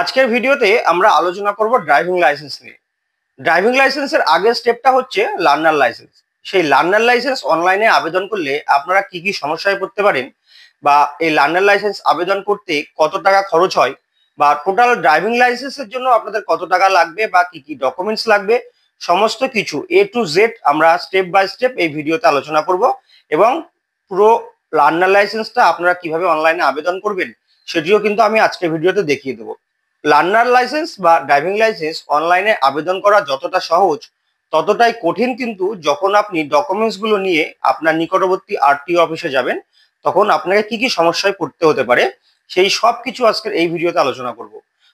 আজকের ভিডিওতে আমরা আলোচনা করব ড্রাইভিং লাইসেন্স নিয়ে। ড্রাইভিং লাইসেন্সের আগের স্টেপটা হচ্ছে লার্নার লাইসেন্স। সেই লার্নার লাইসেন্স অনলাইনে আবেদন করলে আপনারা কি কি সমস্যায় পড়তে পারেন, বা এই লার্নার লাইসেন্স আবেদন করতে কত টাকা খরচ হয়, বা টোটাল ড্রাইভিং লাইসেন্সের জন্য আপনাদের কত টাকা লাগবে বা কি কি ডকুমেন্টস লাগবে, সমস্ত কিছু এ টু জেড আমরা স্টেপ বাই স্টেপ এই ভিডিওতে আলোচনা করব। এবং পুরো লার্নার লাইসেন্সটা আপনারা কিভাবে অনলাইনে আবেদন করবেন সেটিও কিন্তু আমি আজকের ভিডিওতে দেখিয়ে দেবো। লার্নার লাইসেন্স বা ড্রাইভিং লাইসেন্স অনলাইনে আবেদন করা যতটা সহজ ততটাই কঠিন, কিন্তু যখন আপনি ডকুমেন্টস গুলো নিয়ে আপনার নিকটবর্তী আরটিও অফিসে যাবেন তখন আপনাকে কি কি সমস্যায় পড়তে হতে পারে সেই সব কিছু আজকের এই ভিডিওতে আলোচনা করব।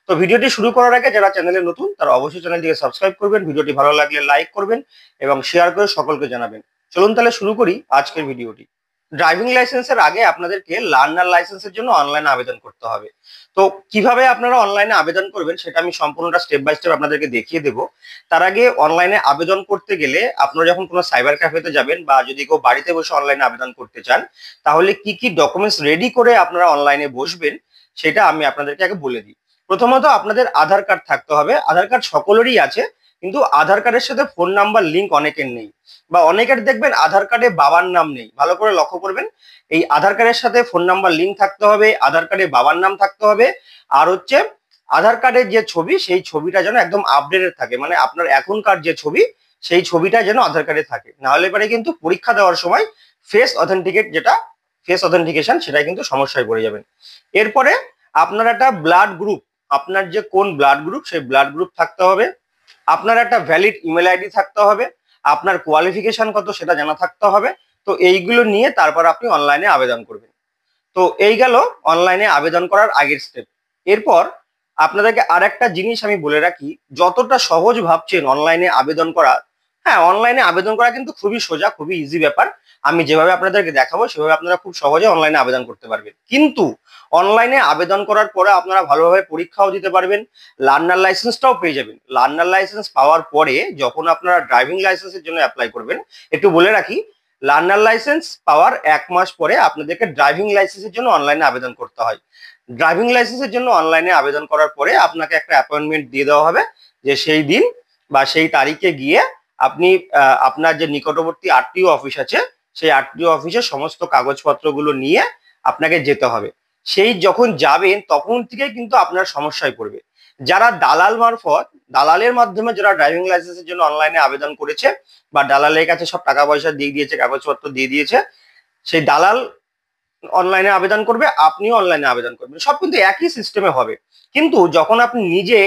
তো ভিডিওটি শুরু করার আগে যারা চ্যানেলে নতুন তারা অবশ্যই চ্যানেলটিকে সাবস্ক্রাইব করবেন, ভিডিওটি ভালো লাগলে লাইক করবেন এবং শেয়ার করে সকলকে জানাবেন। চলুন তাহলে শুরু করি আজকের ভিডিওটি। ড্রাইভিং লাইসেন্সের আগে আপনাদেরকে লার্নার লাইসেন্সের জন্য অনলাইনে আবেদন করতে হবে। তো কিভাবে আপনারা অনলাইনে আবেদন করবেন সেটা আমি সম্পূর্ণটা স্টেপ বাই স্টেপ আপনাদেরকে দেখিয়ে দেবো। তার আগে অনলাইনে আবেদন করতে গেলে আপনারা যখন কোনো সাইবার ক্যাফেতে যাবেন বা যদি কেউ বাড়িতে বসে অনলাইনে আবেদন করতে চান তাহলে কি কি ডকুমেন্টস রেডি করে আপনারা অনলাইনে বসবেন সেটা আমি আপনাদেরকে আগে বলে দিই। প্রথমত আপনাদের আধার কার্ড থাকতে হবে। আধার কার্ড সকলেরই আছে, কিন্তু আধার কার্ডের সাথে ফোন নাম্বার লিঙ্ক অনেকের নেই, বা অনেকের দেখবেন আধার কার্ডে বাবার নাম নেই। ভালো করে লক্ষ্য করবেন, এই আধার কার্ডের সাথে ফোন নাম্বার লিঙ্ক থাকতে হবে, আধার কার্ডে বাবার নাম থাকতে হবে, আর হচ্ছে আধার কার্ডের যে ছবি সেই ছবিটা যেন একদম আপডেটেড থাকে, মানে আপনার এখনকার যে ছবি সেই ছবিটা যেন আধার কার্ডে থাকে। না হলে পরে কিন্তু পরীক্ষা দেওয়ার সময় ফেস অথেন্টিকেশন সেটা কিন্তু সমস্যায় পড়ে যাবেন। এরপরে আপনার একটা ব্লাড গ্রুপ, আপনার যে কোন ব্লাড গ্রুপ সেই ব্লাড গ্রুপ থাকতে হবে, আপনার একটা ভ্যালিড ইমেল আইডি থাকতে হবে, আপনার কোয়ালিফিকেশন কত সেটা জানা থাকতে হবে। তো এইগুলো নিয়ে তারপর আপনি অনলাইনে আবেদন করবেন। তো এই গেল অনলাইনে আবেদন করার আগের স্টেপ। এরপর আপনাদেরকে আর একটা জিনিস আমি বলে রাখি, যতটা সহজ ভাবছেন অনলাইনে আবেদন করা, হ্যাঁ অনলাইনে আবেদন করা কিন্তু খুবই সোজা, খুবই ইজি ব্যাপার। আমি যেভাবে আপনাদেরকে দেখাবো সেভাবে আপনারা খুব সহজে অনলাইনে আবেদন করতে পারবেন। কিন্তু অনলাইনে আবেদন করার পরে আপনারা ভালোভাবে পরীক্ষাও দিতে পারবেন, লার্নার লাইসেন্সটাও পেয়ে যাবেন। লার্নার লাইসেন্স পাওয়ার পরে যখন আপনারা ড্রাইভিং লাইসেন্সের জন্য অ্যাপ্লাই করবেন, একটু বলে রাখি, লার্নার লাইসেন্স পাওয়ার 1 মাস পরে আপনাদেরকে ড্রাইভিং লাইসেন্সের জন্য অনলাইনে আবেদন করতে হয়। ড্রাইভিং লাইসেন্সের জন্য অনলাইনে আবেদন করার পরে আপনাকে একটা অ্যাপয়েন্টমেন্ট দিয়ে দেওয়া হবে, যে সেই দিন বা সেই তারিখে গিয়ে আপনি আপনার যে নিকটবর্তী আরটিও অফিস আছে সেই আরটিও অফিসের সমস্ত কাগজপত্রগুলো নিয়ে আপনাকে যেতে হবে। সেই যখন যাবেন তখন থেকে কিন্তু আপনার সমস্যায় পড়বে। যারা দালাল মারফত, দালালের মাধ্যমে যারা ড্রাইভিং লাইসেন্সের জন্য অনলাইনে আবেদন করেছে বা দালালের কাছে সব টাকা পয়সা দিয়ে দিয়েছে, কাগজপত্র দিয়ে দিয়েছে, সেই দালাল অনলাইনে আবেদন করবে, আপনিও অনলাইনে আবেদন করবেন, সব কিন্তু একই সিস্টেমে হবে। কিন্তু যখন আপনি নিজে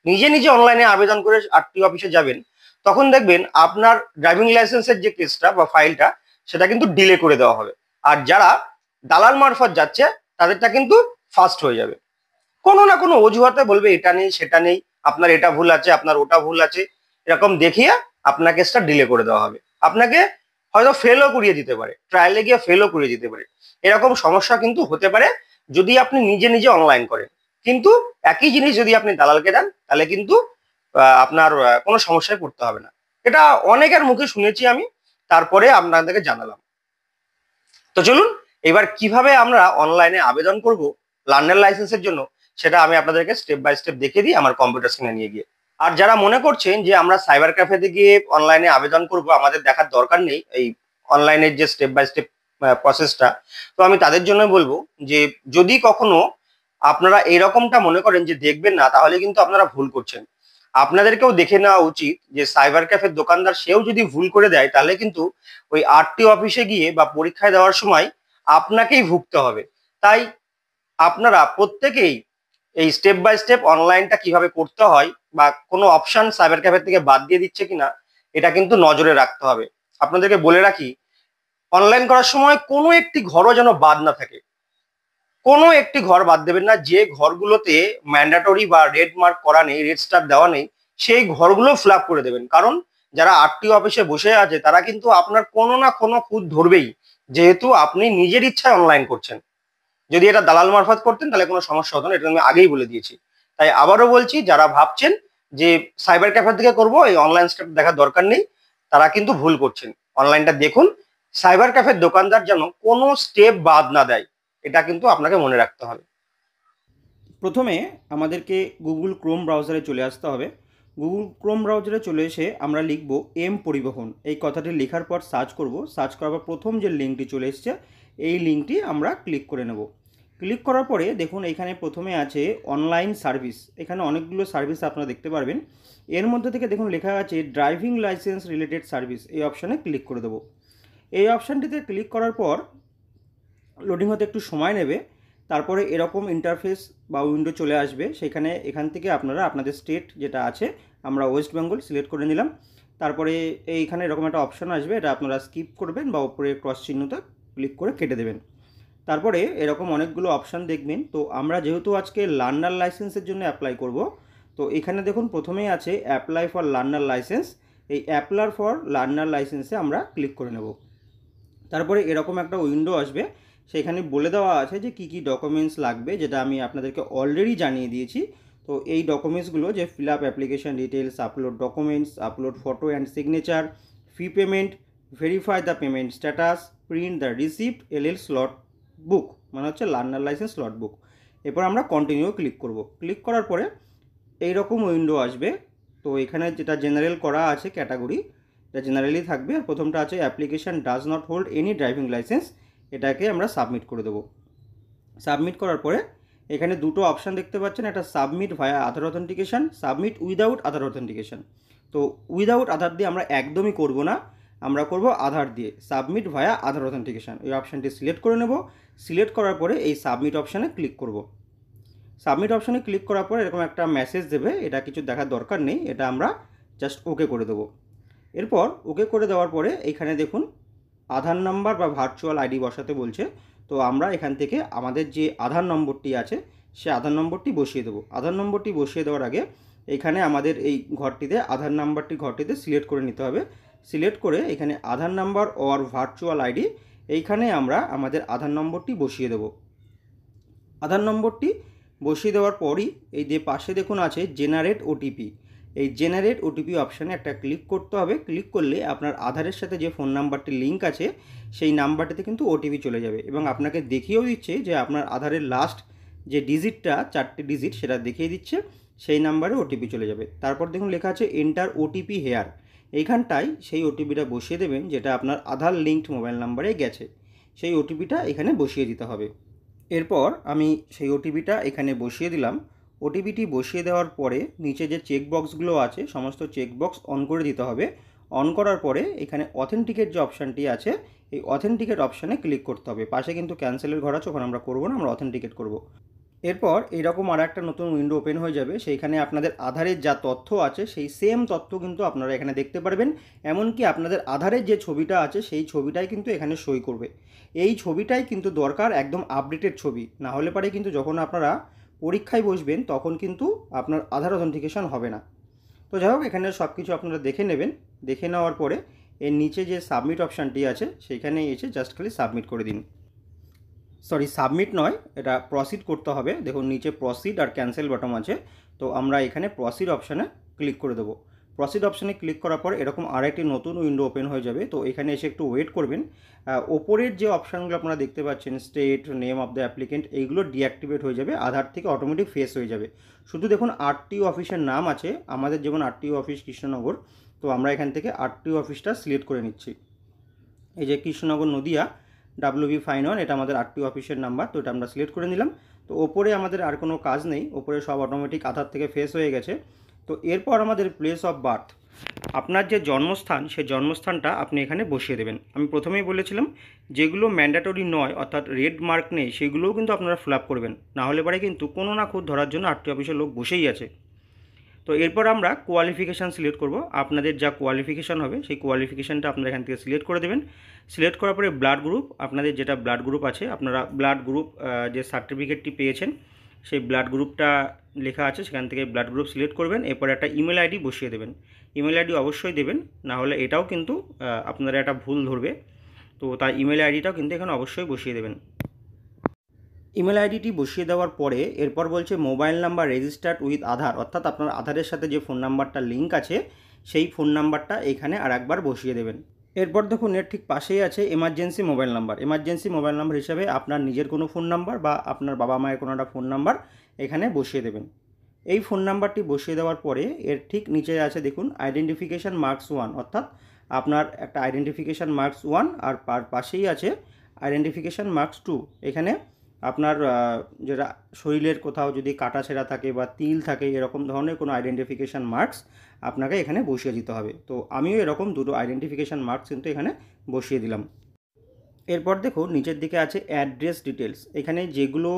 নিজে নিজে অনলাইনে আবেদন করে আরটিও অফিসে যাবেন তখন দেখবেন আপনার ড্রাইভিং লাইসেন্সের যে কেসটা বা ফাইলটা সেটা কিন্তু ডিলে করে দেওয়া হবে। আর যারা দালাল মারফত যাচ্ছে তাদেরটা কিন্তু ফাস্ট হয়ে যাবে। কোনো না কোনো অজুহাতে বলবে এটা নেই সেটা নেই, আপনার এটা ভুল আছে, আপনার ওটা ভুল আছে, এরকম দেখিয়ে আপনার কেসটা ডিলে করে দেওয়া হবে। আপনাকে হয়তো ফেলও করিয়ে দিতে পারে, ট্রায়ালে গিয়ে ফেলও করিয়ে দিতে পারে। এরকম সমস্যা কিন্তু হতে পারে যদি আপনি নিজে নিজে অনলাইন করেন। কিন্তু একই জিনিস যদি আপনি দালালকে দেন তাহলে কিন্তু আপনার কোনো সমস্যায় পড়তে হবে না। এটা অনেকের মুখে শুনেছি আমি, তারপরে আপনাদেরকে জানালাম। তো চলুন এবার কিভাবে আমরা অনলাইনে আবেদন করব লার্নার লাইসেন্সের জন্য সেটা আমি আপনাদেরকে স্টেপ বাই স্টেপ দেখিয়ে দিই আমার কম্পিউটার স্ক্রিনে নিয়ে গিয়ে। আর যারা মনে করছেন যে আমরা সাইবার ক্যাফেতে গিয়ে অনলাইনে আবেদন করব, আমাদের দেখার দরকার নেই এই অনলাইনের যে স্টেপ বাই স্টেপ প্রসেসটা, তো আমি তাদের জন্য বলবো যে যদি কখনো আপনারা এরকমটা মনে করেন যে দেখবেন না, তাহলে কিন্তু আপনারা ভুল করছেন। আপনাদেরকেও দেখে নেওয়া উচিত যে সাইবার ক্যাফের দোকানদার সেও যদি ভুল করে দেয় তাহলে কিন্তু ওই আরটিও অফিসে গিয়ে বা পরীক্ষায় দেওয়ার সময় আপনাকেই ভুগতে হবে। তাই আপনারা প্রত্যেকেই এই স্টেপ বাই স্টেপ অনলাইনটা কিভাবে করতে হয় বা কোনো অপশন সাইবার ক্যাফে থেকে বাদ দিয়ে দিচ্ছে কিনা এটা কিন্তু নজরে রাখতে হবে। আপনাদেরকে বলে রাখি, অনলাইন করার সময় কোনো একটি ঘরও যেন বাদ না থাকে। কোনো একটি ঘর বাদ দেবেন না। যে ঘরগুলোতে ম্যান্ডেটরি বা রেড মার্ক করা নেই, রেড স্টার দেওয়া নেই, সেই ঘরগুলো ফিল আপ করে দেবেন। কারণ যারা আরটিও অফিসে বসে আছে তারা কিন্তু আপনার কোনো না কোনো খুঁত ধরবেই, যেহেতু আপনি নিজের ইচ্ছায় অনলাইন করছেন। যদি এটা দালাল মারফত করতেন তাহলে কোনো সমস্যা হতো না, এটা আমি আগেই বলে দিয়েছি। তাই আবারও বলছি, যারা ভাবছেন যে সাইবার ক্যাফে থেকে করব, এই অনলাইন স্টেপ দেখার দরকার নেই, তারা কিন্তু ভুল করছেন। অনলাইনটা দেখুন, সাইবার ক্যাফের দোকানদার যেন কোনো স্টেপ বাদ না দেয়, এটা কিন্তু আপনাকে মনে রাখতে হবে। প্রথমে আমাদেরকে গুগল ক্রোম ব্রাউজারে চলে আসতে হবে। গুগল ক্রোম ব্রাউজারে চলে এসে আমরা লিখব এম পরিবহন, এই কথাটি লেখার পর সার্চ করব। সার্চ করার পর প্রথম যে লিঙ্কটি চলে এসছে এই লিঙ্কটি আমরা ক্লিক করে নেব। ক্লিক করার পরে দেখুন এখানে প্রথমে আছে অনলাইন সার্ভিস। এখানে অনেকগুলো সার্ভিস আপনারা দেখতে পারবেন। এর মধ্যে থেকে দেখুন লেখা আছে ড্রাইভিং লাইসেন্স রিলেটেড সার্ভিস, এই অপশানে ক্লিক করে দেবো। এই অপশানটিতে ক্লিক করার পর লোডিং হতে একটু সময় নেবে। তারপরে এরকম ইন্টারফেস বা উইন্ডো চলে আসবে। এখান থেকে আপনারা আপনাদের স্টেট যেটা আছে, আমরা ওয়েস্ট বেঙ্গল সিলেক্ট করে নিলাম। তারপরে এইখানে এরকম একটা অপশান আসবে, এটা আপনারা স্কিপ করবেন বা উপরে ক্রস চিহ্নতে ক্লিক করে কেটে দেবেন। তারপরে এরকম অনেকগুলো অপশান দেখবেন। তো আমরা যেহেতু আজকে লার্নার লাইসেন্সের জন্য অ্যাপ্লাই করব, তো এখানে দেখুন প্রথমেই আছে অ্যাপ্লাই ফর লার্নার লাইসেন্স। এই অ্যাপ্লাই ফর লার্নার লাইসেন্সে আমরা ক্লিক করে নেব। তারপরে এরকম একটা উইন্ডো আসবে, সেখানে বলে দেওয়া আছে যে কী কী ডকুমেন্টস লাগবে, যেটা আমি আপনাদেরকে অলরেডি জানিয়ে দিয়েছি। তো এই ডকুমেন্টসগুলো যে fill up application details, upload documents, upload photo and signature, fee payment, verify the payment status, print the receipt, LL slot বুক, মানে হচ্ছে লার্নার লাইসেন্স স্লট বুক। এরপর আমরা কন্টিনিউ ক্লিক করব। ক্লিক করার পরে এইরকম উইন্ডো আসবে। তো এখানে যেটা জেনারেল করা আছে ক্যাটাগরি, এটা জেনারেলি থাকবে। আর প্রথমটা আছে application does not hold any driving licence, এটাকে আমরা সাবমিট করে দেবো। সাবমিট করার পরে এখানে দুটো অপশান দেখতে পাচ্ছেন, একটা সাবমিট ভায়া আধার অথেন্টিকেশান, সাবমিট উইদাউট আধার অথেন্টিকেশান। তো উইদাউট আধার দিয়ে আমরা একদমই করব না, আমরা করব আধার দিয়ে। সাবমিট ভায়া আধার অথেন্টিকেশান এই অপশানটি সিলেক্ট করে নেব। সিলেক্ট করার পরে এই সাবমিট অপশানে ক্লিক করব। সাবমিট অপশানে ক্লিক করার পরে এরকম একটা মেসেজ দেবে, এটা কিছু দেখার দরকার নেই, এটা আমরা জাস্ট ওকে করে দেবো। এরপর ওকে করে দেওয়ার পরে এখানে দেখুন আধার নাম্বার বা ভার্চুয়াল আইডি বসাতে বলছে। তো আমরা এখান থেকে আমাদের যে আধার নম্বরটি আছে সে আধার নম্বরটি বসিয়ে দেবো। আধার নম্বরটি বসিয়ে দেওয়ার আগে এখানে আমাদের এই ঘরটিতে আধার নাম্বারটি ঘরটিতে সিলেক্ট করে নিতে হবে। সিলেক্ট করে এখানে আধার নাম্বার অর ভার্চুয়াল আইডি, এইখানে আমরা আমাদের আধার নম্বরটি বসিয়ে দেবো। আধার নম্বরটি বসিয়ে দেওয়ার পরই এই যে পাশে দেখুন আছে জেনারেট ওটিপি, এই জেনারেট ওটিপি অপশানে একটা ক্লিক করতে হবে। ক্লিক করলে আপনার আধারের সাথে যে ফোন নাম্বারটি লিঙ্ক আছে সেই নাম্বারটিতে কিন্তু ওটিপি চলে যাবে, এবং আপনাকে দেখিয়েও দিচ্ছে যে আপনার আধারের লাস্ট যে ডিজিটটা 4টে ডিজিট সেটা দেখিয়ে দিচ্ছে, সেই নাম্বারে ওটিপি চলে যাবে। তারপর দেখুন লেখা আছে এন্টার ওটিপি হেয়ার, এইখানটায় সেই ওটিপিটা বসিয়ে দেবেন যেটা আপনার আধার লিঙ্কড মোবাইল নাম্বারে গেছে, সেই ওটিপিটা এখানে বসিয়ে দিতে হবে। এরপর আমি সেই ওটিপিটা এখানে বসিয়ে দিলাম। ওটিপিটি বসিয়ে দেওয়ার পরে নিচে যে চেকবক্সগুলো আছে সমস্ত চেকবক্স অন করে দিতে হবে। অন করার পরে এখানে অথেন্টিকেট যে অপশানটি আছে এই অথেন্টিকেট অপশানে ক্লিক করতে হবে। পাশে কিন্তু ক্যান্সেলের ঘর আছে, ওখানে আমরা করবো না, আমরা অথেন্টিকেট করব। এরপর এইরকম আর একটা নতুন উইন্ডো ওপেন হয়ে যাবে, সেইখানে আপনাদের আধারের যা তথ্য আছে সেই সেম তথ্য কিন্তু আপনারা এখানে দেখতে পারবেন। এমনকি আপনাদের আধারের যে ছবিটা আছে সেই ছবিটাই কিন্তু এখানে সই করবে। এই ছবিটাই কিন্তু দরকার, একদম আপডেটেড ছবি, না হলে পারে কিন্তু যখন আপনারা পরীক্ষায় বসবেন তখন কিন্তু আপনার আধার অথেন্টিকেশন হবে না। তো যাই হোক, এখানে সব কিছু আপনারা দেখে নেবেন। দেখে নেওয়ার পরে এর নিচে যে সাবমিট অপশানটি আছে সেইখানে এসে জাস্ট খালি সাবমিট করে দিন। সরি, সাবমিট নয়, এটা প্রসিড করতে হবে। দেখুন নিচে প্রসিড আর ক্যান্সেল বাটন আছে, তো আমরা এখানে প্রসিড অপশানে ক্লিক করে দেবো। প্রসিড অপশানে ক্লিক করার পর এরকম আরেকটি নতুন উইন্ডো ওপেন হয়ে যাবে। তো এখানে এসে একটু ওয়েট করবেন। ওপরের যে অপশানগুলো আপনারা দেখতে পাচ্ছেন state, name of the applicant, এইগুলো ডিঅ্যাক্টিভেট হয়ে যাবে, আধার থেকে অটোমেটিক ফেস হয়ে যাবে। শুধু দেখুন আরটিও অফিসের নাম আছে, আমাদের যেমন আরটিও অফিস কৃষ্ণনগর, তো আমরা এখান থেকে আরটিও অফিসটা সিলেক্ট করে নিচ্ছি। এই যে কৃষ্ণনগর নদিয়া WB51, এটা আমাদের আরটিও অফিসের নাম্বার, তো এটা আমরা সিলেক্ট করে নিলাম। তো ওপরে আমাদের আর কোনো কাজ নেই, ওপরে সব অটোমেটিক আধার থেকে ফেস হয়ে গেছে। তো এরপর আমাদের প্লেস অফ বার্থ, আপনার যে জন্মস্থান সেই জন্মস্থানটা আপনি এখানে বসিয়ে দেবেন। আমি প্রথমেই বলেছিলাম যেগুলো ম্যান্ডেটরি নয় অর্থাৎ রেড মার্ক নেই সেগুলোও কিন্তু আপনারা ফিল আপ করবেন, না হলে পরে কিন্তু কোনো না খুব ধরার জন্য আরটিও অফিসের লোক বসেই আছে। তো এরপর আমরা কোয়ালিফিকেশান সিলেক্ট করব। আপনাদের যা কোয়ালিফিকেশান হবে সেই কোয়ালিফিকেশানটা আপনারা এখান থেকে সিলেক্ট করে দেবেন। সিলেক্ট করার পরে ব্লাড গ্রুপ, আপনাদের যেটা ব্লাড গ্রুপ আছে আপনারা ব্লাড গ্রুপ যে সার্টিফিকেটটি পেয়েছেন সেই ব্লাড গ্রুপটা লেখা আছে সেখান থেকে ব্লাড গ্রুপ সিলেক্ট করবেন। এরপর একটা ইমেল আইডি বসিয়ে দেবেন। ইমেল আইডি অবশ্যই দেবেন, না হলে এটাও কিন্তু আপনারা একটা ভুল ধরবে। তো তাই ইমেল আইডিটাও কিন্তু এখানে অবশ্যই বসিয়ে দেবেন। ইমেল আইডিটি বসিয়ে দেওয়ার পরে এরপর বলছে মোবাইল নাম্বার রেজিস্টার্ড উইথ আধার, অর্থাৎ আপনার আধারের সাথে যে ফোন নাম্বারটা লিঙ্ক আছে সেই ফোন নাম্বারটা এখানে আর একবার বসিয়ে দেবেন। এরপর দেখুন এর ঠিক পাশেই আছে emergency mobile number. Emergency mobile number হিসাবে আপনার নিজের কোনো ফোন নাম্বার বা আপনার বাবা মায়ের কোনো একটা ফোন নাম্বার এখানে বসিয়ে দেবেন। এই ফোন নাম্বারটি বসিয়ে দেওয়ার পরে এর ঠিক নিচে আছে দেখুন আইডেন্টিফিকেশান মার্কস 1, অর্থাৎ আপনার একটা আইডেন্টিফিকেশান মার্কস 1 আর পাশেই আছে আইডেন্টিফিকেশান মার্কস 2। এখানে আপনার যেটা শরীরের কোথাও যদি কাটা ছেঁড়া থাকে বা তিল থাকে এরকম ধরনের কোনো আইডেন্টিফিকেশান মার্কস আপনাকে এখানে বসিয়ে দিতে হবে। তো আমিও এরকম দুটো আইডেন্টিফিকেশান মার্কস কিন্তু এখানে বসিয়ে দিলাম। এরপর দেখো নিচের দিকে আছে অ্যাড্রেস ডিটেলস। এখানে যেগুলো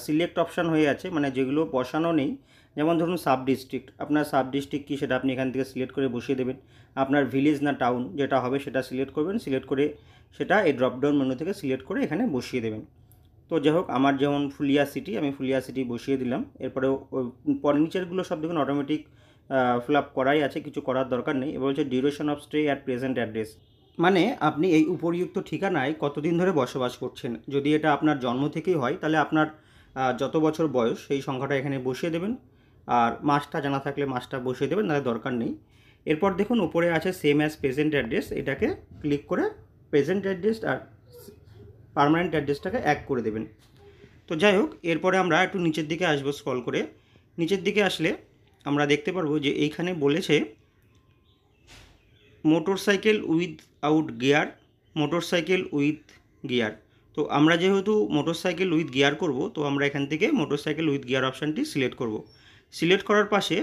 সিলেক্ট অপশান হয়ে আছে, মানে যেগুলো বসানো নেই, যেমন ধরুন সাব ডিস্ট্রিক্ট, আপনার সাব ডিস্ট্রিক্ট কী সেটা আপনি এখান থেকে সিলেক্ট করে বসিয়ে দেবেন। আপনার ভিলেজ না টাউন যেটা হবে সেটা সিলেক্ট করবেন, সিলেক্ট করে সেটা এই ড্রপডাউন মেনু থেকে সিলেক্ট করে এখানে বসিয়ে দেবেন। তো যাই হোক আমার যেমন ফুলিয়া সিটি, আমি ফুলিয়া সিটি বসিয়ে দিলাম। এরপরে পরে নিচেরগুলো সব দেখুন অটোমেটিক ফিল আপ করাই আছে, কিছু করার দরকার নেই। এবার হচ্ছে duration of stay at present address, মানে আপনি এই উপরিউক্ত ঠিকানায় কতদিন ধরে বসবাস করছেন। যদি এটা আপনার জন্ম থেকেই হয় তাহলে আপনার যত বছর বয়স সেই সংখ্যাটা এখানে বসিয়ে দেবেন, আর মাসটা জানা থাকলে মাসটা বসিয়ে দেবেন, তাহলে দরকার নেই। এরপর দেখুন উপরে আছে সেম অ্যাজ প্রেজেন্ট অ্যাড্রেস, এটাকে ক্লিক করে প্রেজেন্ট অ্যাড্রেস আর পার্মানেন্ট অ্যাড্রেসটাকে এক করে দেবেন। তো যাই হোক এরপরে আমরা একটু নিচের দিকে আসবো, স্ক্রল করে নিচের দিকে আসলে আমরা দেখতে পারবো যে এইখানে বলেছে motorcycle without gear, motorcycle with gear. তো আমরা যেহেতু মোটরসাইকেল উইথ গিয়ার করব, তো আমরা এখান থেকে মোটরসাইকেল উইথ গিয়ার অপশানটি সিলেক্ট করব। সিলেক্ট করার পাশে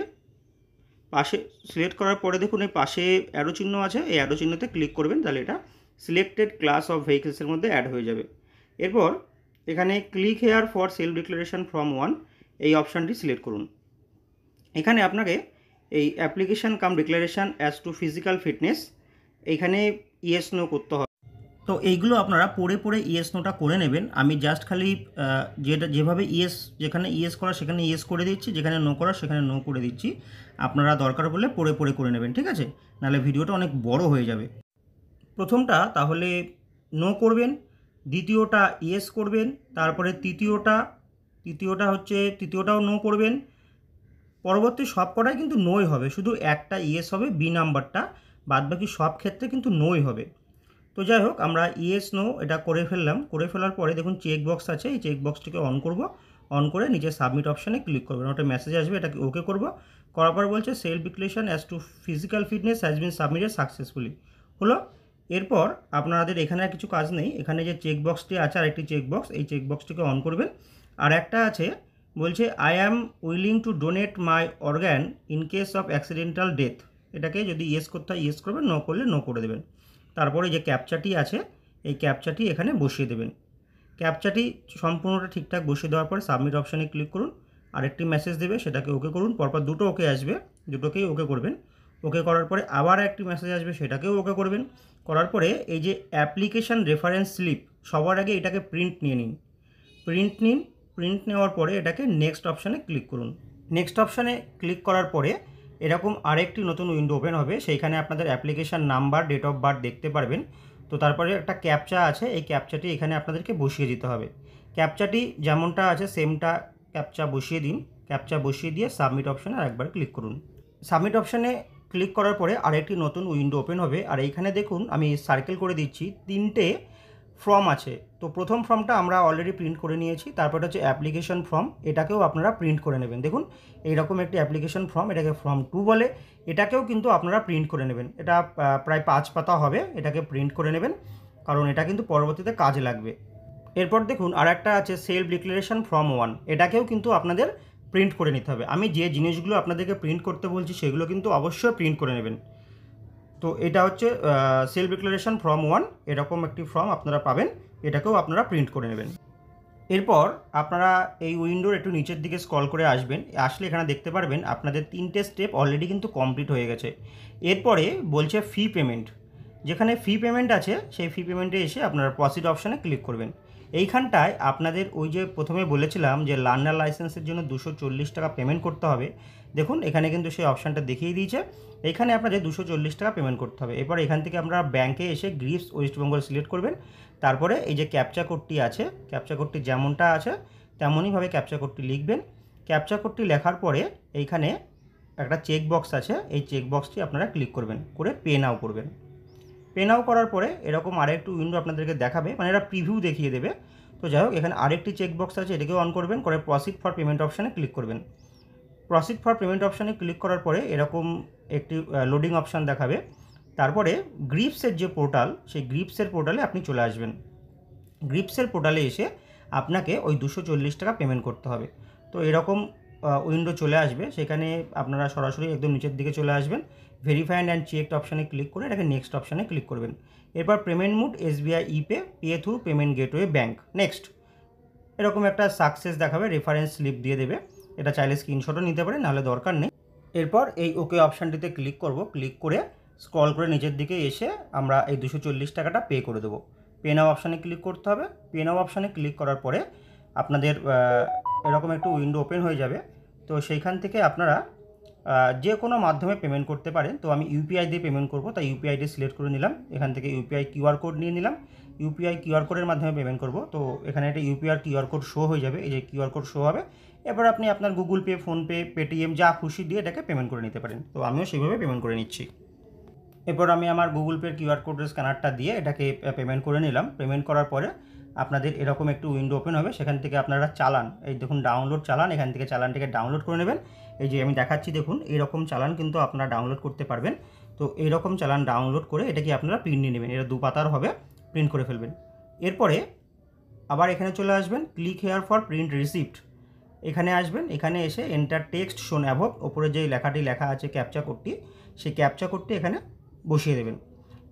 সিলেক্ট করার পরে দেখুন এই পাশে অ্যারো চিহ্ন আছে, এই অ্যারো চিহ্নতে ক্লিক করবেন, তাহলে এটা সিলেক্টেড ক্লাস অফ ভেহিকেলসের মধ্যে অ্যাড হয়ে যাবে। এরপর এখানে click here for self declaration from 1 এই অপশানটি সিলেক্ট করুন। এখানে আপনাকে এই application cum declaration as to physical fitness এইখানে ইয়েস নো করতে হবে। তো এইগুলো আপনারা পড়ে পড়ে ইয়েস নোটা করে নেবেন। আমি জাস্ট খালি যেভাবে ইয়েস, যেখানে ইয়েস করা সেখানে ইয়েস করে দিচ্ছি, যেখানে নো করা সেখানে নো করে দিচ্ছি। আপনারা দরকার পড়লে পড়ে পড়ে করে নেবেন, ঠিক আছে? নাহলে ভিডিওটা অনেক বড় হয়ে যাবে। প্রথমটা তাহলে নো করবেন, দ্বিতীয়টা ইয়েস করবেন, তারপরে তৃতীয়টাও নো করবেন। পরবর্তী সব কটাই কিন্তু নোই হবে, শুধু একটা ইয়েস হবে বি নাম্বারটা, বাদবাকি সব ক্ষেত্রে কিন্তু নোই হবে। তো যাই হোক আমরা ইয়েস নো এটা করে ফেললাম। করে ফেলার পরে দেখুন চেক বক্স আছে, এই চেক বক্সটিকে অন করব। অন করে নিচে সাবমিট অপশানে ক্লিক করবেন, ওটা মেসেজ আসবে, এটাকে ওকে করব। করার পর বলছে self declaration as to physical fitness has been submitted successfully হলো। এরপর আপনাদের এখানে আর কিছু কাজ নেই, এখানে যে চেক বক্সটি আছে আর একটি চেক বক্স, এই চেক বক্সটিকে অন করবেন। আর একটা আছে বলছে I am willing to donate my organ in case of accidental death, এটাকে যদি ইয়েস করতে হয় ইয়েস করবেন, নো করলে নো করে দেবেন। তারপরে যে ক্যাপচাটি আছে এই ক্যাপচাটি এখানে বসিয়ে দেবেন। ক্যাপচাটি সম্পূর্ণটা ঠিকঠাক বসিয়ে দেওয়ার পরে সাবমিট অপশানে ক্লিক করুন। আরেকটি মেসেজ দেবে, সেটাকে ওকে করুন। পরপর দুটো ওকে আসবে, দুটোকেই ওকে করবেন। ওকে করার পরে আবার একটি মেসেজ আসবে, সেটাকেও ওকে করবেন। করার পরে এই যে অ্যাপ্লিকেশান রেফারেন্স স্লিপ, সবার আগে এটাকে প্রিন্ট নিয়ে নিন। প্রিন্ট নেওয়ার পরে এটাকে নেক্সট অপশানে ক্লিক করুন। নেক্সট অপশানে ক্লিক করার পরে এরকম আরেকটি নতুন উইন্ডো ওপেন হবে, সেইখানে আপনাদের application number, date of birth দেখতে পারবেন। তো তারপরে একটা ক্যাপচা আছে, এই ক্যাপচাটি এখানে আপনাদেরকে বসিয়ে দিতে হবে। ক্যাপচাটি যেমনটা আছে সেমটা ক্যাপচা বসিয়ে দিন। ক্যাপচা বসিয়ে দিয়ে সাবমিট অপশানে আরেকবার ক্লিক করুন। সাবমিট অপশানে ক্লিক করার পরে আরেকটি নতুন উইন্ডো ওপেন হবে। আর এইখানে দেখুন আমি সার্কেল করে দিচ্ছি, 3টে ফর্ম আছে। তো প্রথম ফর্মটা আমরা অলরেডি প্রিন্ট করে নিয়েছি, তারপরে হচ্ছে অ্যাপ্লিকেশন ফর্ম, এটাকেও আপনারা প্রিন্ট করে নেবেন। দেখুন এইরকম একটি অ্যাপ্লিকেশন ফর্ম, এটাকে ফর্ম 2 বলে, এটাকেও কিন্তু আপনারা প্রিন্ট করে নেবেন। এটা প্রায় 5 পাতা হবে, এটাকে প্রিন্ট করে নেবেন, কারণ এটা কিন্তু পরবর্তীতে কাজে লাগবে। এরপর দেখুন আর একটা আছে সেলফ ডিক্লারেশন ফর্ম 1, এটাকেও কিন্তু আপনাদের প্রিন্ট করে নিতে হবে। আমি যে জিনিসগুলো আপনাদেরকে প্রিন্ট করতে বলছি সেগুলো কিন্তু অবশ্যই প্রিন্ট করে নেবেন। তো এটা হচ্ছে সেলফ ডিক্লারেশন ফর্ম 1, এরকম একটি ফর্ম আপনারা পাবেন, এটাকেও আপনারা প্রিন্ট করে নেবেন। এরপর আপনারা এই উইন্ডোর একটু নিচের দিকে স্ক্রল করে আসবেন, আসলে এখানে দেখতে পারবেন আপনাদের 3টে স্টেপ অলরেডি কিন্তু কমপ্লিট হয়ে গেছে। এরপরে বলছে ফি পেমেন্ট, যেখানে ফি পেমেন্ট আছে সেই ফি পেমেন্টে এসে আপনারা প্রসিড অপশানে ক্লিক করবেন। এইখানটায় আপনাদের ওই যে প্রথমে বলেছিলাম যে লার্নার লাইসেন্সের জন্য 240 টাকা পেমেন্ট করতে হবে, দেখুন এখানে কিন্তু সেই অপশানটা দেখিয়ে দিয়েছে। এখানে আপনাদের 240 টাকা পেমেন্ট করতে হবে। এরপর এখান থেকে আমরা ব্যাংকে এসে গ্রিপস ওয়েস্ট বেঙ্গল সিলেক্ট করবেন। তারপরে এই যে ক্যাপচা কোডটি আছে, ক্যাপচা কোডটি যেমনটা আছে তেমনইভাবে ক্যাপচা কোডটি লিখবেন। ক্যাপচা কোডটি লেখার পরে এইখানে একটা চেক বক্স আছে, এই চেক বক্সটি আপনারা ক্লিক করবেন, করে পে নাও করবেন। পে নাও করার পরে এরকম আরেকটু উইন্ডো আপনাদেরকে দেখাবে, মানে এটা প্রিভিউ দেখিয়ে দেবে। তো যাই হোক, এখানে আরেকটি চেকবক্স আছে, এটাকেও অন করবেন, করে প্রসিড ফর পেমেন্ট অপশানে ক্লিক করবেন। প্রসিড ফর পেমেন্ট অপশানে ক্লিক করার পরে এরকম একটি লোডিং অপশান দেখাবে। তারপরে গ্রিপসের যে পোর্টাল, সেই গ্রিপসের পোর্টালে আপনি চলে আসবেন। গ্রিপসের পোর্টালে এসে আপনাকে ওই 240 টাকা পেমেন্ট করতে হবে। তো এরকম উইন্ডো চলে আসবে, সেখানে আপনারা সরাসরি একদম নিচের দিকে চলে আসবেন, ভেরিফাইড অ্যান্ড চেকড অপশানে ক্লিক করে এটাকে নেক্সট অপশানে ক্লিক করবেন। এরপর payment mode SBI ePay, pay through payment gateway bank, next. এরকম একটা সাকসেস দেখাবে, রেফারেন্স স্লিপ দিয়ে দেবে, এটা চাইলে স্ক্রিনশটও নিতে পারে, নাহলে দরকার নেই। এরপর এই ওকে অপশানটিতে ক্লিক করব, ক্লিক করে স্ক্রল করে নিচের দিকে এসে আমরা এই 240 টাকাটা পে করে দেবো। পে নাও অপশানে ক্লিক করতে হবে। পে নাও অপশানে ক্লিক করার পরে আপনাদের এরকম একটু উইন্ডো ওপেন হয়ে যাবে। তো সেইখান থেকে আপনারা যে কোনো মাধ্যমে পেমেন্ট করতে পারেন। তো আমি ইউপিআই দিয়ে পেমেন্ট করব, তাই ইউপিআইটি সিলেক্ট করে নিলাম। এখান থেকে ইউপিআই কিউআর কোড নিয়ে নিলাম, ইউপিআই কিউআর কোডের মাধ্যমে পেমেন্ট করব। তো এখানে একটা ইউপিআই কিউআর কোড শো হয়ে যাবে, এই যে কিউআর কোড শো হবে। এবার আপনি আপনার গুগল পে, ফোনপে, পেটিএম যা খুশি দিয়ে এটাকে পেমেন্ট করে নিতে পারেন। তো আমিও সেইভাবে পেমেন্ট করে নিচ্ছি। এরপর আমি আমার গুগল পের কিউআর কোডের স্ক্যানারটা দিয়ে এটাকে পেমেন্ট করে নিলাম। পেমেন্ট করার পরে আপনাদের এরকম একটু উইন্ডো ওপেন হবে, সেখান থেকে আপনারা চালান, এই দেখুন ডাউনলোড চালান, এখান থেকে চালানটিকে ডাউনলোড করে নেবেন। এই যে আমি দেখাচ্ছি দেখুন, এরকম চালান কিন্তু আপনারা ডাউনলোড করতে পারবেন। তো এইরকম চালান ডাউনলোড করে এটাকে আপনারা প্রিন্ট নিয়ে নেবেন, এটা 2 পাতার হবে, প্রিন্ট করে ফেলবেন। এরপরে আবার এখানে চলে আসবেন, click here for print receipt, এখানে আসবেন। এখানে এসে এন্টার টেক্সট শোন অ্যাবভ, ওপরে যে লেখাটি লেখা আছে ক্যাপচা কোডটি, সেই ক্যাপচা কোডটি এখানে বসিয়ে দেবেন।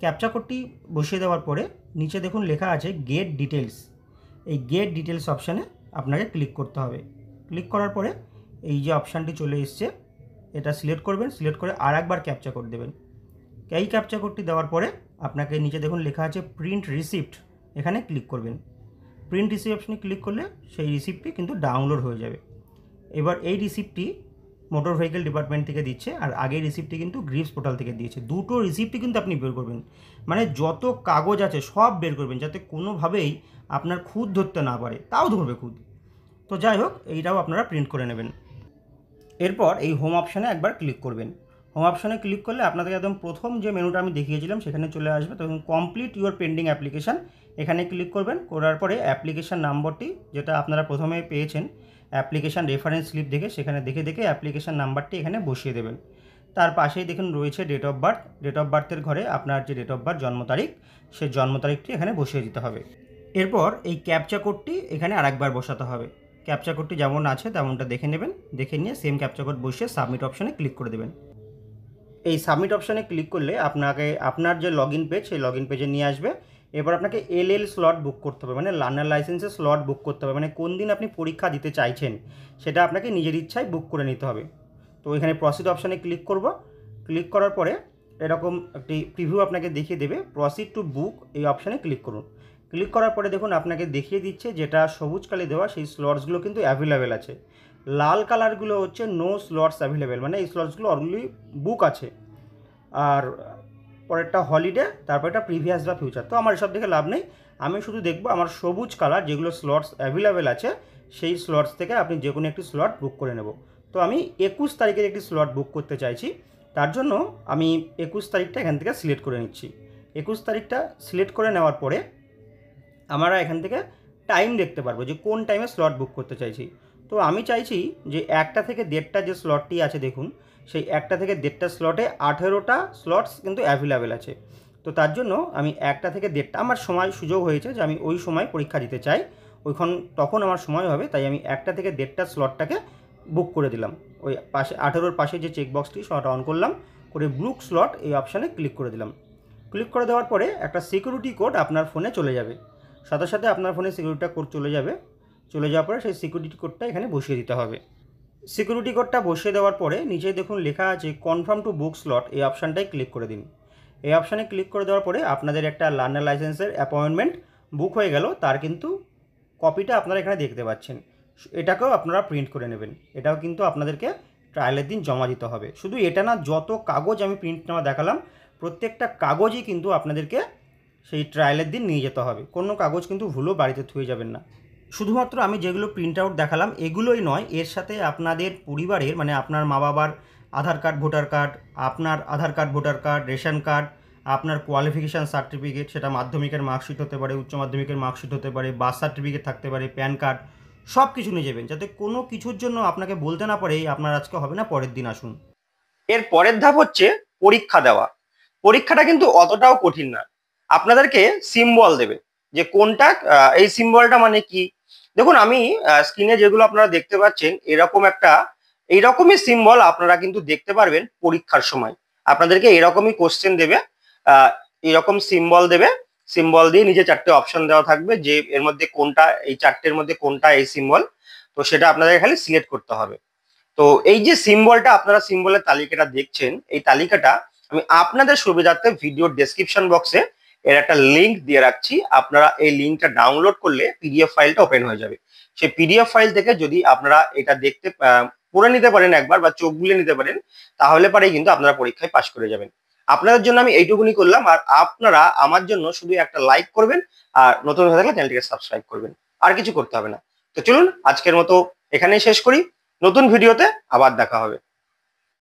ক্যাপচা কোডটি বসিয়ে দেওয়ার পরে নিচে দেখুন লেখা আছে গেট ডিটেলস, এই গেট ডিটেলস অপশানে আপনাকে ক্লিক করতে হবে। ক্লিক করার পরে এই যে অপশানটি চলে এসছে, এটা সিলেক্ট করবেন, সিলেক্ট করে আর একবার ক্যাপচা কোড দেবেন। এই ক্যাপচা কোডটি দেওয়ার পরে আপনাকে নিচে দেখুন লেখা আছে প্রিন্ট রিসিপ্ট, এখানে ক্লিক করবেন। প্রিন্ট রিসিপ্ট অপশানে ক্লিক করলে সেই রিসিপ্টটি কিন্তু ডাউনলোড হয়ে যাবে। এবার এই রিসিপ্টটি মোটর ভেহিকেল ডিপার্টমেন্ট থেকে দিচ্ছে, আর আগের রিসিপ্টটি কিন্তু গ্রিপস পোর্টাল থেকে দিয়েছে। দুটো রিসিপ্টই কিন্তু আপনি বের করবেন, মানে যত কাগজ আছে সব বের করবেন, যাতে কোনোভাবেই আপনার খুঁত ধরতে না পারে, তাও ধরবে খুঁত। তো যাই হোক, এইটাও আপনারা প্রিন্ট করে নেবেন। এরপর এই হোম অপশানে একবার ক্লিক করবেন। হোম অপশানে ক্লিক করলে আপনাদের একদম প্রথম যে মেনুটা আমি দেখিয়েছিলাম সেখানে চলে আসবে। তখন কমপ্লিট ইউর পেন্ডিং অ্যাপ্লিকেশান, এখানে ক্লিক করবেন। করার পরে অ্যাপ্লিকেশান নাম্বারটি যেটা আপনারা প্রথমে পেয়েছেন অ্যাপ্লিকেশান রেফারেন্স স্লিপ দেখে, সেখানে দেখে দেখে অ্যাপ্লিকেশান নাম্বারটি এখানে বসিয়ে দেবেন। তার পাশেই দেখুন রয়েছে date of birth, date of বার্থের ঘরে আপনার যে ডেট অফ বার্থ জন্ম তারিখ, সেই জন্ম তারিখটি এখানে বসিয়ে দিতে হবে। এরপর এই ক্যাপচা কোডটি এখানে আরেকবার বসাতে হবে। ক্যাপচা কোডটি যেমন আছে তেমনটা দেখে নেবেন, দেখে নিয়ে সেম ক্যাপচা কোড বসিয়ে সাবমিট অপশানে ক্লিক করে দেবেন। এই সাবমিট অপশানে ক্লিক করলে আপনাকে আপনার যে লগ ইন পেজ, সেই লগ ইন পেজে নিয়ে আসবে। এবার আপনাকে LL স্লট বুক করতে হবে, মানে লার্নার লাইসেন্সের স্লট বুক করতে হবে, মানে কোন দিন আপনি পরীক্ষা দিতে চাইছেন সেটা আপনাকে নিজের ইচ্ছায় বুক করে নিতে হবে। তো এখানে প্রসিড অপশানে ক্লিক করব। ক্লিক করার পরে এরকম একটি প্রিভিউ আপনাকে দেখিয়ে দেবে, প্রসিড টু বুক এই অপশানে ক্লিক করুন। ক্লিক করার পরে দেখুন আপনাকে দেখিয়ে দিচ্ছে যেটা সবুজ কালি দেওয়া সেই স্লটসগুলো কিন্তু অ্যাভেলেবেল আছে, লাল কালারগুলো হচ্ছে নো স্লটস অ্যাভেলেবেল, মানে এই স্লটসগুলো অলরেডি বুক আছে। আর পরেরটা হলিডে, তারপর একটা প্রিভিয়াস বা ফিউচার। তো আমার এসব দেখে লাভ নেই, আমি শুধু দেখবো আমার সবুজ কালার যেগুলো স্লটস অ্যাভেলেবেল আছে সেই স্লটস থেকে আপনি যে কোনো একটি স্লট বুক করে নেব। তো আমি 21 তারিখের একটি স্লট বুক করতে চাইছি, তার জন্য আমি 21 তারিখটা এখান থেকে সিলেক্ট করে নিচ্ছি। 21 তারিখটা সিলেক্ট করে নেওয়ার পরে আমরা এখান থেকে টাইম দেখতে পারবো যে কোন টাইমে স্লট বুক করতে চাইছি। তো আমি চাইছি যে 1টা থেকে 1:30 যে স্লটটি আছে দেখুন, সেই 1টা থেকে 1:30 স্লটে 18টা স্লটস কিন্তু অ্যাভেলেবেল আছে। তো তার জন্য আমি 1টা থেকে 1:30 আমার সময় সুযোগ হয়েছে যে আমি ওই সময় পরীক্ষা দিতে চাই, তখন আমার সময় হবে, তাই আমি 1টা থেকে 1:30 স্লটটাকে বুক করে দিলাম। ওই পাশে 18-র পাশে যে চেকবক্সটি সেটা অন করলাম, করে বুক স্লট এই অপশানে ক্লিক করে দিলাম। ক্লিক করে দেওয়ার পরে একটা সিকিউরিটি কোড আপনার ফোনে চলে যাবে, সাথে সাথে আপনার ফোনে সিকিউরিটি কোড চলে যাওয়ার পরে সেই সিকিউরিটি কোডটা এখানে বসিয়ে দিতে হবে। সিকিউরিটি কোডটা বসিয়ে দেওয়ার পরে নিচে দেখুন লেখা আছে কনফার্ম টু বুক স্লট, এই অপশানটায় ক্লিক করে দিন। এই অপশানে ক্লিক করে দেওয়ার পরে আপনাদের একটা লার্নার লাইসেন্সের অ্যাপয়েন্টমেন্ট বুক হয়ে গেল, তার কিন্তু কপিটা আপনারা এখানে দেখতে পাচ্ছেন। এটাকেও আপনারা প্রিন্ট করে নেবেন, এটাও কিন্তু আপনাদেরকে ট্রায়ালের দিন জমা দিতে হবে। শুধু এটা না, যত কাগজ আমি প্রিন্ট নেওয়া দেখালাম প্রত্যেকটা কাগজই কিন্তু আপনাদেরকে সেই ট্রায়ালের দিন নিয়ে যেতে হবে, কোনো কাগজ কিন্তু ভুলও বাড়িতে থুয়ে যাবেন না। শুধুমাত্র আমি যেগুলো প্রিন্ট আউট দেখালাম এগুলোই নয়, এর সাথে আপনাদের পরিবারের মানে আপনার মা বাবার আধার কার্ড ভোটার কার্ড, আপনার Aadhaar card voter card, ration card, আপনার কোয়ালিফিকেশান সার্টিফিকেট, সেটা মাধ্যমিকের মার্কশিট হতে পারে, উচ্চ মাধ্যমিকের মার্কশিট হতে পারে, বার্থ সার্টিফিকেট থাকতে পারে, প্যান কার্ড, সব কিছু নিয়ে যাবেন, যাতে কোনো কিছুর জন্য আপনাকে বলতে না পারে আপনার আজকে হবে না, পরের দিন আসুন। এর পরের ধাপ হচ্ছে পরীক্ষা দেওয়া। পরীক্ষাটা কিন্তু অতটাও কঠিন না। আপনাদেরকে সিম্বল দেবে, যে কোনটা এই সিম্বলটা মানে কি। দেখুন, আমি স্ক্রিনে যেগুলো আপনারা দেখতে পাচ্ছেন এরকম একটা, এইরকমই সিম্বল আপনারা কিন্তু দেখতে পারবেন পরীক্ষার সময়। আপনাদেরকে এরকমই কোশ্চেন দেবে, এরকম সিম্বল দেবে, সিম্বল দিয়ে নিচে 4টে অপশন দেওয়া থাকবে যে এর মধ্যে কোনটা, এই 4টের মধ্যে কোনটা এই সিম্বল। তো সেটা আপনাদের খালি সিলেক্ট করতে হবে। তো এই যে সিম্বলটা, আপনারা সিম্বলের তালিকাটা দেখছেন, এই তালিকাটা আমি আপনাদের সুবিধার্থে ভিডিও ডেসক্রিপশন বক্সে এর একটা লিংক দিয়ে রাখছি। আপনারা এই লিংকটা ডাউনলোড করলে পিডিএফ ফাইলটা ওপেন হয়ে যাবে। সেই পিডিএফ ফাইল থেকে যদি আপনারা এটা দেখতে পড়ে নিতে পারেন একবার, বা চোখ বুলিয়ে নিতে পারেন, তাহলে পরেই কিন্তু আপনারা পরীক্ষায় পাশ করে যাবেন। আপনাদের জন্য আমি এইটুকুনি করলাম, আর আপনারা আমার জন্য শুধু একটা লাইক করবেন, আর নতুন হয়ে থাকলে চ্যানেলটিকে সাবস্ক্রাইব করবেন। আর কিছু করতে হবে না। তো চলুন আজকের মতো এখানেই শেষ করি। নতুন ভিডিওতে আবার দেখা হবে।